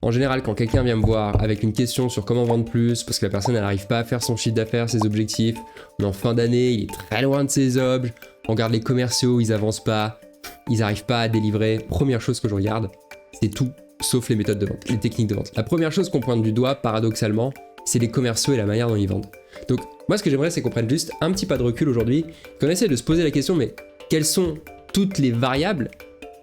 En général, quand quelqu'un vient me voir avec une question sur comment vendre plus, parce que la personne elle n'arrive pas à faire son chiffre d'affaires, ses objectifs, on est en fin d'année, il est très loin de ses objs, on regarde les commerciaux, ils avancent pas, ils n'arrivent pas à délivrer. Première chose que je regarde, c'est tout, sauf les méthodes de vente, les techniques de vente. La première chose qu'on pointe du doigt, paradoxalement, c'est les commerciaux et la manière dont ils vendent. Donc moi ce que j'aimerais c'est qu'on prenne juste un petit pas de recul aujourd'hui, qu'on essaie de se poser la question, mais quelles sont toutes les variables,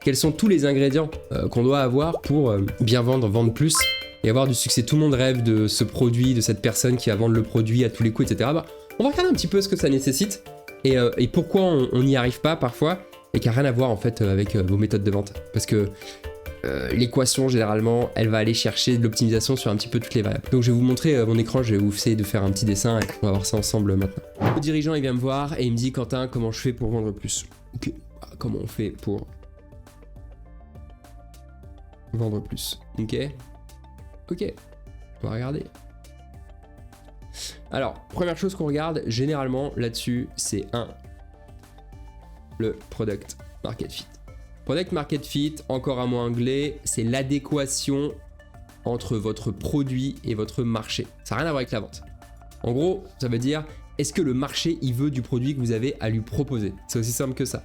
quels sont tous les ingrédients qu'on doit avoir pour bien vendre plus et avoir du succès. Tout le monde rêve de ce produit, de cette personne qui va vendre le produit à tous les coups, etc. Bah, on va regarder un petit peu ce que ça nécessite et pourquoi on n'y arrive pas parfois et qui n'a rien à voir en fait avec vos méthodes de vente. Parce que l'équation généralement elle va aller chercher de l'optimisation sur un petit peu toutes les variables. Donc je vais vous montrer mon écran, je vais vous essayer de faire un petit dessin et on va voir ça ensemble maintenant. Le dirigeant il vient me voir et il me dit Quentin, comment je fais pour vendre plus? Ok, comment on fait pour vendre plus? Ok, on va regarder. Alors, première chose qu'on regarde généralement là-dessus, c'est le product market fit. Product market fit, encore un mot anglais, c'est l'adéquation entre votre produit et votre marché. Ça n'a rien à voir avec la vente. En gros, ça veut dire, est-ce que le marché, il veut du produit que vous avez à lui proposer? C'est aussi simple que ça.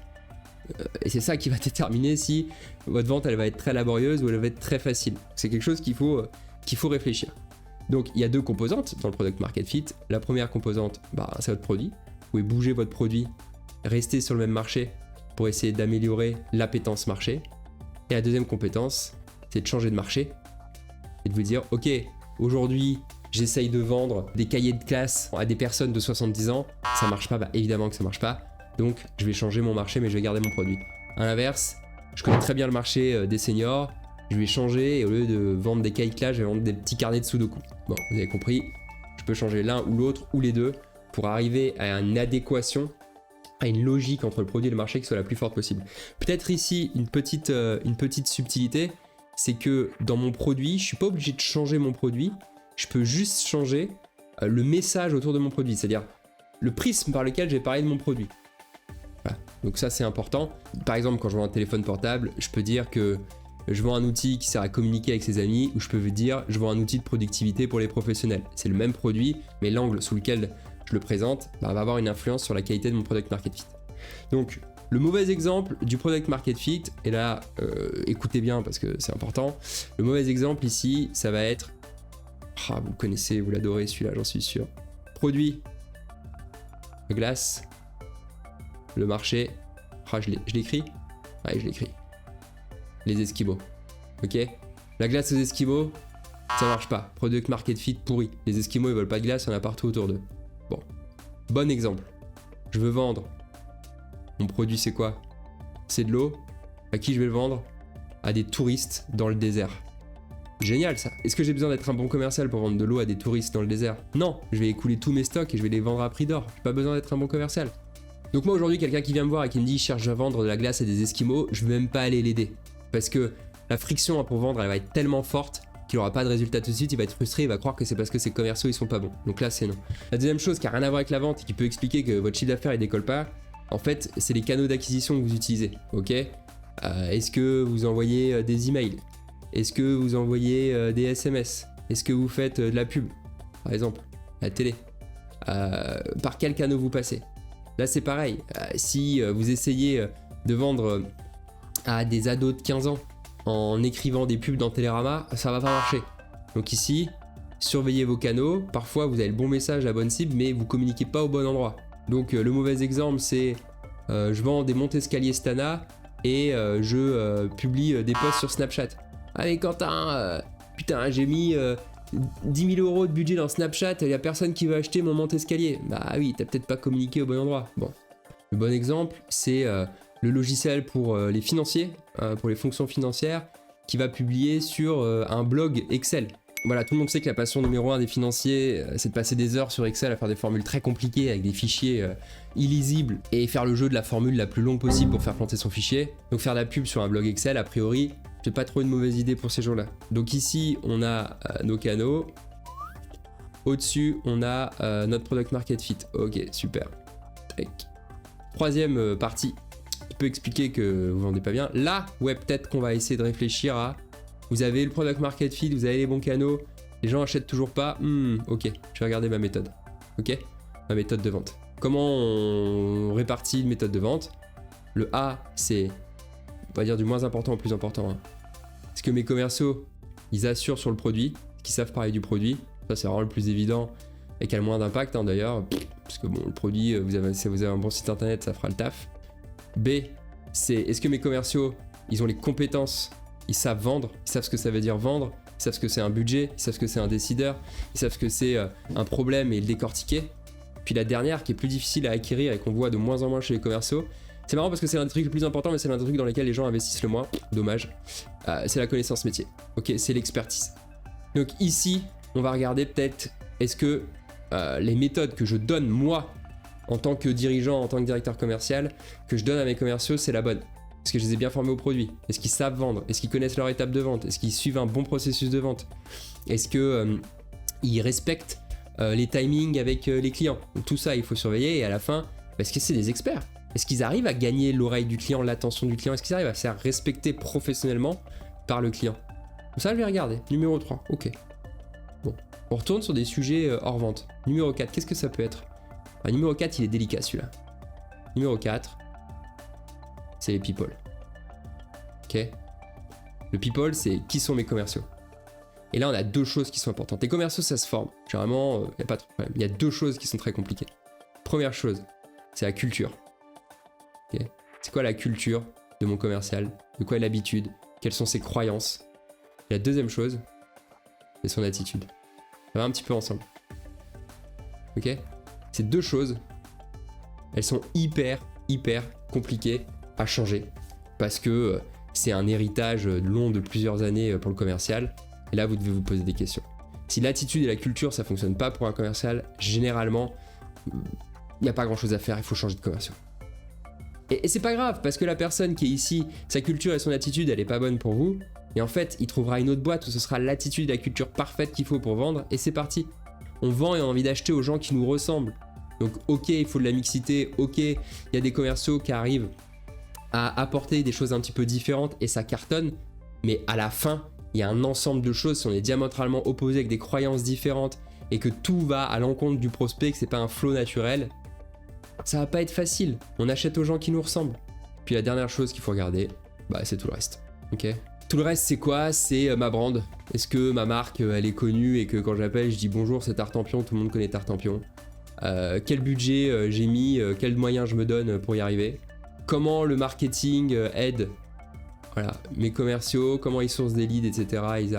Et c'est ça qui va déterminer si votre vente, elle va être très laborieuse ou elle va être très facile. C'est quelque chose qu'il faut réfléchir. Donc, il y a deux composantes dans le product market fit. La première composante, c'est votre produit. Vous pouvez bouger votre produit, rester sur le même marché pour essayer d'améliorer l'appétence marché. Et la deuxième compétence, c'est de changer de marché et de vous dire, ok, aujourd'hui, j'essaye de vendre des cahiers de classe à des personnes de 70 ans. Ça marche pas? Évidemment que ça marche pas. Donc, je vais changer mon marché, mais je vais garder mon produit. À l'inverse, je connais très bien le marché des seniors. Je vais changer et au lieu de vendre des cahiers de classe, je vais vendre des petits carnets de sudoku. Bon, vous avez compris, je peux changer l'un ou l'autre ou les deux pour arriver à une adéquation, à une logique entre le produit et le marché qui soit la plus forte possible. Peut-être ici, une petite subtilité, c'est que dans mon produit, je ne suis pas obligé de changer mon produit, je peux juste changer le message autour de mon produit, c'est-à-dire le prisme par lequel j'ai parlé de mon produit. Voilà. Donc ça, c'est important. Par exemple, quand je vends un téléphone portable, je peux dire que je vends un outil qui sert à communiquer avec ses amis, ou je peux vous dire je vends un outil de productivité pour les professionnels. C'est le même produit, mais l'angle sous lequel je le présente va avoir une influence sur la qualité de mon product market fit. Donc le mauvais exemple du product market fit, et là écoutez bien parce que c'est important, le mauvais exemple ici ça va être, vous le connaissez, vous l'adorez celui-là, j'en suis sûr. Produit, glace, le marché, je l'écris? Ouais, je l'écris. Les Esquimaux, ok? La glace aux Esquimaux, ça marche pas. Product market fit pourri. Les Esquimaux ils veulent pas de glace, il y en a partout autour d'eux. Bon, bon exemple. Je veux vendre. Mon produit c'est quoi? C'est de l'eau. À qui je vais le vendre? À des touristes dans le désert. Génial ça. Est-ce que j'ai besoin d'être un bon commercial pour vendre de l'eau à des touristes dans le désert? Non, je vais écouler tous mes stocks et je vais les vendre à prix d'or. J'ai pas besoin d'être un bon commercial. Donc moi aujourd'hui, quelqu'un qui vient me voir et qui me dit je cherche à vendre de la glace à des Esquimaux, je vais même pas aller l'aider. Parce que la friction pour vendre, elle va être tellement forte qu'il n'aura pas de résultat tout de suite, il va être frustré, il va croire que c'est parce que ses commerciaux ils sont pas bons. Donc là c'est non. La deuxième chose qui a rien à voir avec la vente et qui peut expliquer que votre chiffre d'affaires il décolle pas, en fait c'est les canaux d'acquisition que vous utilisez. Ok, est-ce que vous envoyez des emails? Est-ce que vous envoyez des SMS? Est-ce que vous faites de la pub? Par exemple, la télé. Par quel canal vous passez? Là c'est pareil, si vous essayez de vendre à des ados de 15 ans en écrivant des pubs dans Télérama, ça va pas marcher. Donc ici, surveillez vos canaux, parfois vous avez le bon message, la bonne cible, mais vous communiquez pas au bon endroit. Donc le mauvais exemple c'est je vends des monte-escaliers Stana et je publie des posts sur Snapchat. Allez Quentin, putain j'ai mis 10 000 € de budget dans Snapchat, il y a personne qui va acheter mon monte-escalier. Bah oui, t'as peut-être pas communiqué au bon endroit. Bon, le bon exemple c'est le logiciel pour les financiers, pour les fonctions financières, qui va publier sur un blog Excel. Voilà, tout le monde sait que la passion numéro 1 des financiers, c'est de passer des heures sur Excel à faire des formules très compliquées avec des fichiers illisibles et faire le jeu de la formule la plus longue possible pour faire planter son fichier. Donc faire de la pub sur un blog Excel, a priori, c'est pas trop une mauvaise idée pour ces gens-là. Donc ici, on a nos canaux. Au-dessus, on a notre product market fit. Ok, super. Tac. Troisième partie qui peut expliquer que vous vendez pas bien. Là, ouais, peut-être qu'on va essayer de réfléchir à Vous avez le product market fit, vous avez les bons canaux, les gens achètent toujours pas. Ok, je vais regarder ma méthode. Ok, ma méthode de vente. Comment on répartit une méthode de vente? Le A, c'est, on va dire, du moins important au plus important. Hein. Est-ce que mes commerciaux, ils assurent sur le produit, qu'ils savent parler du produit? Ça, c'est vraiment le plus évident et qui a le moins d'impact hein, d'ailleurs. Parce que bon, le produit, si vous avez un bon site internet, ça fera le taf. B, c'est est-ce que mes commerciaux, ils ont les compétences, ils savent vendre, ils savent ce que ça veut dire vendre, ils savent ce que c'est un budget, ils savent ce que c'est un décideur, ils savent ce que c'est un problème et le décortiquer. Puis la dernière, qui est plus difficile à acquérir et qu'on voit de moins en moins chez les commerciaux, c'est marrant parce que c'est l'un des trucs les plus importants, mais c'est l'un des trucs dans lesquels les gens investissent le moins, dommage, c'est la connaissance métier, ok, c'est l'expertise. Donc ici, on va regarder peut-être, est-ce que les méthodes que je donne moi, en tant que dirigeant, en tant que directeur commercial, que je donne à mes commerciaux, c'est la bonne. Est-ce que je les ai bien formés au produit? Est-ce qu'ils savent vendre? Est-ce qu'ils connaissent leur étape de vente? Est-ce qu'ils suivent un bon processus de vente? Est-ce qu'ils respectent les timings avec les clients? Donc, tout ça, il faut surveiller et à la fin, est-ce que c'est des experts? Est-ce qu'ils arrivent à gagner l'oreille du client, l'attention du client? Est-ce qu'ils arrivent à se faire respecter professionnellement par le client? Donc ça, je vais regarder. Numéro 3, ok. Bon, on retourne sur des sujets hors vente. Numéro 4, qu'est-ce que ça peut être? Numéro 4, il est délicat celui-là. Numéro 4, c'est les people. Ok? Le people, c'est qui sont mes commerciaux. Et là, on a deux choses qui sont importantes. Les commerciaux, ça se forme. Généralement, il n'y a pas de problème. Il y a deux choses qui sont très compliquées. Première chose, c'est la culture. Okay? C'est quoi la culture de mon commercial? De quoi est l'habitude? Quelles sont ses croyances? Et la deuxième chose, c'est son attitude. Ça va un petit peu ensemble. Ok? Ces deux choses, elles sont hyper compliquées à changer parce que c'est un héritage long de plusieurs années pour le commercial. Et là, vous devez vous poser des questions. Si l'attitude et la culture, ça fonctionne pas pour un commercial, généralement, il n'y a pas grand chose à faire, il faut changer de commercial. Et c'est pas grave, parce que la personne qui est ici, sa culture et son attitude, elle est pas bonne pour vous. Et en fait, il trouvera une autre boîte où ce sera l'attitude et la culture parfaite qu'il faut pour vendre, et c'est parti. On vend et on a envie d'acheter aux gens qui nous ressemblent. Donc ok, il faut de la mixité, ok, il y a des commerciaux qui arrivent à apporter des choses un petit peu différentes et ça cartonne, mais à la fin, il y a un ensemble de choses, si on est diamétralement opposés avec des croyances différentes et que tout va à l'encontre du prospect, que c'est pas un flow naturel, ça va pas être facile. On achète aux gens qui nous ressemblent. Puis la dernière chose qu'il faut regarder, c'est tout le reste. Ok ? Tout le reste, c'est quoi? C'est ma brand. Est-ce que ma marque, elle est connue et que quand j'appelle, je dis bonjour, c'est Tartampion, tout le monde connaît Tartampion. Quel budget j'ai mis, quels moyens je me donne pour y arriver. Comment le marketing aide mes commerciaux, comment ils sourcent des leads, etc. Ils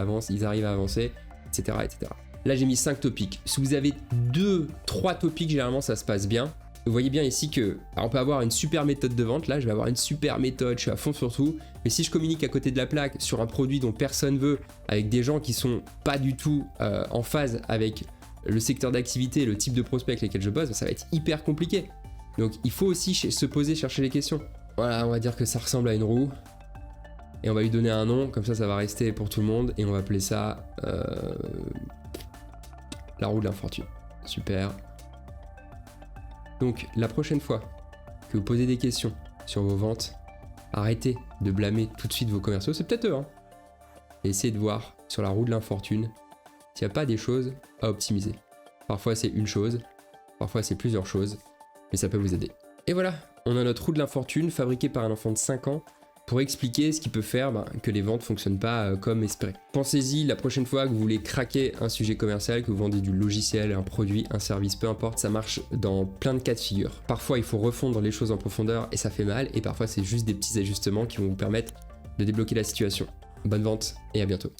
arrivent à avancer, etc. etc. Là, j'ai mis 5 topics. Si vous avez 2-3 topics, généralement, ça se passe bien. Vous voyez bien ici que on peut avoir une super méthode de vente. Là, je vais avoir une super méthode, je suis à fond sur tout. Mais si je communique à côté de la plaque sur un produit dont personne veut, avec des gens qui sont pas du tout en phase avec le secteur d'activité, le type de prospect avec lesquels je bosse, ça va être hyper compliqué. Donc, il faut aussi se poser, chercher les questions. Voilà, on va dire que ça ressemble à une roue. Et on va lui donner un nom, comme ça, ça va rester pour tout le monde. Et on va appeler ça la roue de l'infortune. Super. Donc, la prochaine fois que vous posez des questions sur vos ventes, arrêtez de blâmer tout de suite vos commerciaux. C'est peut-être eux, hein. Et essayez de voir sur la roue de l'infortune s'il n'y a pas des choses à optimiser. Parfois, c'est une chose, parfois, c'est plusieurs choses, mais ça peut vous aider. Et voilà, on a notre roue de l'infortune fabriquée par un enfant de 5 ans pour expliquer ce qui peut faire que les ventes ne fonctionnent pas comme espéré. Pensez-y la prochaine fois que vous voulez craquer un sujet commercial, que vous vendez du logiciel, un produit, un service, peu importe, ça marche dans plein de cas de figure. Parfois, il faut refondre les choses en profondeur et ça fait mal, et parfois, c'est juste des petits ajustements qui vont vous permettre de débloquer la situation. Bonne vente et à bientôt.